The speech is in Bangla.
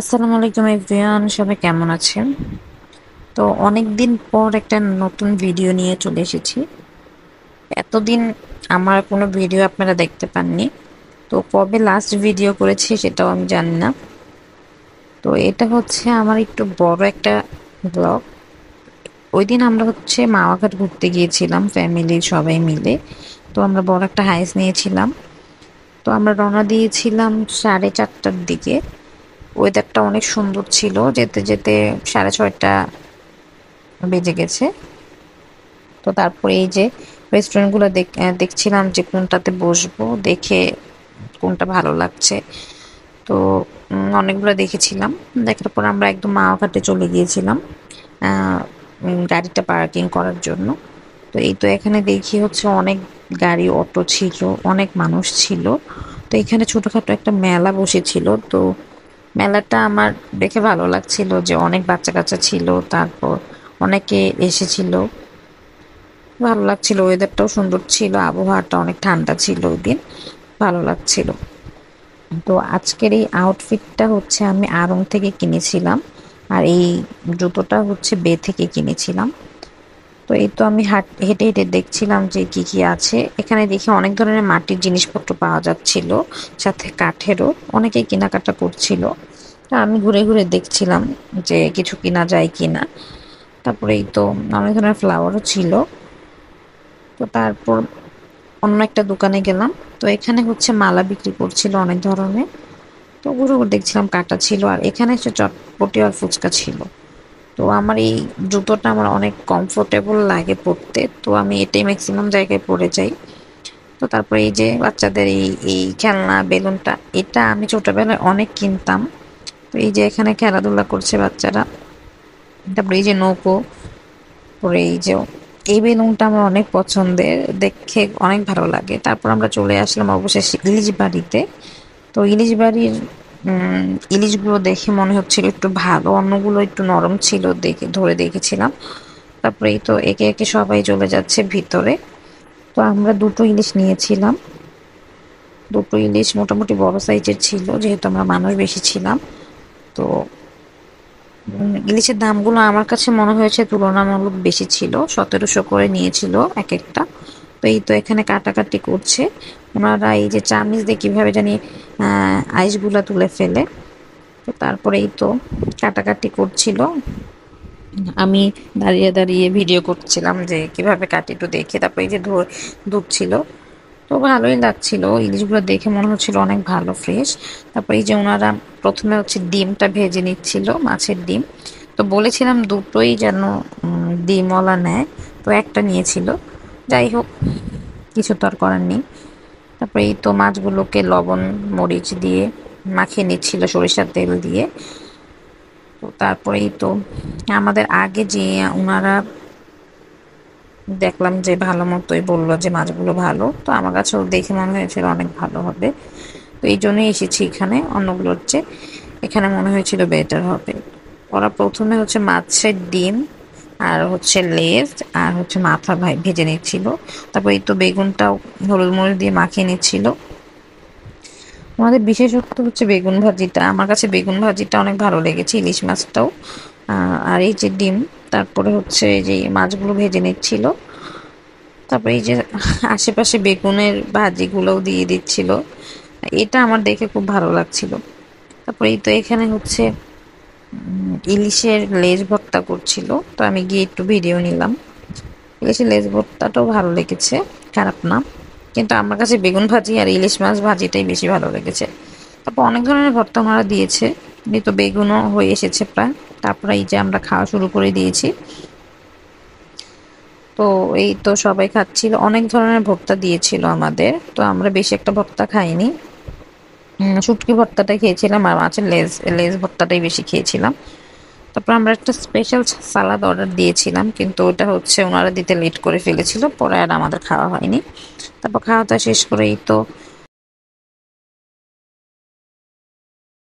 আসসালামু আলাইকুম এভরিওয়ান, সবাই কেমন আছেন? তো অনেক দিন পর একটা নতুন ভিডিও নিয়ে চলে এসেছি। এতদিন আমার কোনো ভিডিও আপনারা দেখতে পাননি। তো কবে লাস্ট ভিডিও করেছি সেটাও আমি জানি না। তো এটা হচ্ছে আমার একটু বড় একটা ব্লগ। ওই দিন আমরা হচ্ছে মাওয়াঘাট ঘুরতে গিয়েছিলাম ফ্যামিলির সবাই মিলে। তো আমরা বড় একটা হাইস নিয়েছিলাম। তো আমরা রওনা দিয়েছিলাম 4:30টার দিকে। ওয়েদারটা অনেক সুন্দর ছিল, যেতে যেতে 6:30 বেজে গেছে। তো তারপরে এই যে রেস্টুরেন্টগুলো দেখছিলাম যে কোনটাতে বসবো, দেখে কোনটা ভালো লাগছে। তো অনেকগুলো দেখেছিলাম। দেখার পর আমরা একদম মাওয়াঘাটে চলে গিয়েছিলাম গাড়িটা পার্কিং করার জন্য। তো এই তো এখানে দেখি হচ্ছে অনেক গাড়ি অটো ছিল, অনেক মানুষ ছিল। তো এখানে ছোটখাটো একটা মেলা বসেছিল। তো মেলাটা আমার দেখে ভালো লাগছিল যে অনেক বাচ্চা কাচ্চা ছিল, তারপর অনেকে এসেছিল। ভালো লাগছিল, ওয়েদারটাও সুন্দর ছিল, আবহাওয়াটা অনেক ঠান্ডা ছিল ওই দিন, ভালো লাগছিল। তো আজকের এই আউটফিটটা হচ্ছে আমি আড়ং থেকে কিনেছিলাম, আর এই জুতোটা হচ্ছে বে থেকে কিনেছিলাম। তো এই তো আমি হেঁটে হেঁটে দেখছিলাম যে কি কি আছে এখানে। দেখি অনেক ধরনের মাটির জিনিসপত্র পাওয়া যাচ্ছিল, সাথে কাঠেরও অনেকেই কেনাকাটা করছিল। তা আমি ঘুরে ঘুরে দেখছিলাম যে কিছু কিনা যায় কিনা। তারপরে এই তো অনেক ধরনের ফ্লাওয়ারও ছিল। তো তারপর অন্য একটা দোকানে গেলাম। তো এখানে হচ্ছে মালা বিক্রি করছিল অনেক ধরনের। তো ঘুরে ঘুরে দেখছিলাম কাটা ছিল, আর এখানে হচ্ছে চটপটি আর ফুচকা ছিল। তো আমার এই জুতোটা আমার অনেক কমফোর্টেবল লাগে পরতে, তো আমি এটাই ম্যাক্সিমাম জায়গায় পরে যাই। তো তারপরে এই যে বাচ্চাদের এই এই খেলনা বেলুনটা, এটা আমি ছোটবেলায় অনেক কিনতাম। তো এই যে এখানে খেলাধুলা করছে বাচ্চারা। তারপরে এই যে নৌকো, পরে এই যে এই বেলুনটা আমার অনেক পছন্দের, দেখে অনেক ভালো লাগে। তারপর আমরা চলে আসলাম অবশেষে ইলিশ বাড়িতে। তো ইলিশ বাড়ির ইলিশগুলো দেখে মনে হচ্ছিল একটু ভালো, অন্যগুলো একটু নরম ছিল, দেখে ধরে দেখেছিলাম। তারপরে এই তো একে একে সবাই চলে যাচ্ছে ভিতরে। তো আমরা দুটো ইলিশ নিয়েছিলাম। দুটো ইলিশ মোটামুটি বড় সাইজের ছিল, যেহেতু আমরা মানুষ বেশি ছিলাম। তো ইলিশের দামগুলো আমার কাছে মনে হয়েছে তুলনামূলক বেশি ছিল, 1700 করে নিয়েছিল এক একটা। তো এই তো এখানে কাটাকাটি করছে ওনারা, এই যে চামিচ দিয়ে কিভাবে জানি আইসগুলা তুলে ফেলে। তো তারপরে এই তো কাটাকাটি করছিল, আমি দাঁড়িয়ে দাঁড়িয়ে ভিডিও করছিলাম যে কিভাবে কাটি একটু দেখে। তারপরে এই যে ধুচ্ছিল। তো ভালোই লাগছিল, ইলিশগুলো দেখে মনে হচ্ছিল অনেক ভালো ফ্রেশ। তারপরে এই যে ওনারা প্রথমে হচ্ছে ডিমটা ভেজে নিচ্ছিল, মাছের ডিম। তো বলেছিলাম দুটোই যেন ডিমওয়ালা নেয়, তো একটা নিয়েছিল। যাই হোক, কিছু তো আর করার নেই। তারপরে এই তো মাছগুলোকে লবণ মরিচ দিয়ে মাখিয়ে নিচ্ছিল সরিষার তেল দিয়ে। তো তারপরেই তো আমাদের আগে যে ওনারা দেখলাম যে ভালো মতোই বললো যে মাছগুলো ভালো। তো আমার কাছেও দেখে মনে হয়েছিল অনেক ভালো হবে। তো এই জন্যই এসেছি এখানে, অন্যগুলোর চেয়ে এখানে মনে হয়েছিল বেটার হবে। ওরা প্রথমে হচ্ছে মাছের ডিম আর হচ্ছে লেজ আর হচ্ছে মাথা ভেজে নিচ্ছিল। তারপর এই তো বেগুনটাও হলুদ মরিচ দিয়ে মাখিয়ে নিচ্ছিল। আমাদের বিশেষত্ব হচ্ছে বেগুন ভাজিটা, আমার কাছে বেগুন ভাজিটা অনেক ভালো লেগেছে, ইলিশ মাছটাও। আর এই যে ডিম, তারপরে হচ্ছে এই যে মাছগুলো ভেজে নিচ্ছিল। তারপরে এই যে আশেপাশে বেগুনের ভাজিগুলোও দিয়ে দিচ্ছিল, এটা আমার দেখে খুব ভালো লাগছিল। তারপরে এই তো এখানে হচ্ছে ইলিশের লেজ ভর্তা করছিল, তো আমি গিয়ে একটু ভিডিও নিলাম। ইলিশের লেজ ভর্তাটাও ভালো লেগেছে, খারাপ না। কিন্তু আমার কাছে বেগুন ভাজি আর ইলিশ মাছ ভাজিটাই বেশি ভালো লেগেছে। তারপর অনেক ধরনের ভর্তা ওনারা দিয়েছে, এই তো বেগুনও হয়ে এসেছে প্রায়। তারপরে এই যে আমরা খাওয়া শুরু করে দিয়েছি। তো এই তো সবাই খাচ্ছিল, অনেক ধরনের ভর্তা দিয়েছিল আমাদের, তো আমরা বেশি একটা ভর্তা খাইনি। শুটকি ভর্তাটা খেয়েছিলাম, আর মাছের লেজ লেজ ভর্তাটাই বেশি খেয়েছিলাম। তারপর আমরা একটা স্পেশাল সালাদ অর্ডার দিয়েছিলাম, কিন্তু ওটা হচ্ছে ওনারা দিতে লেট করে ফেলেছিল, পরে আর আমাদের খাওয়া হয়নি। তারপর খাওয়া দাওয়া শেষ করেই তো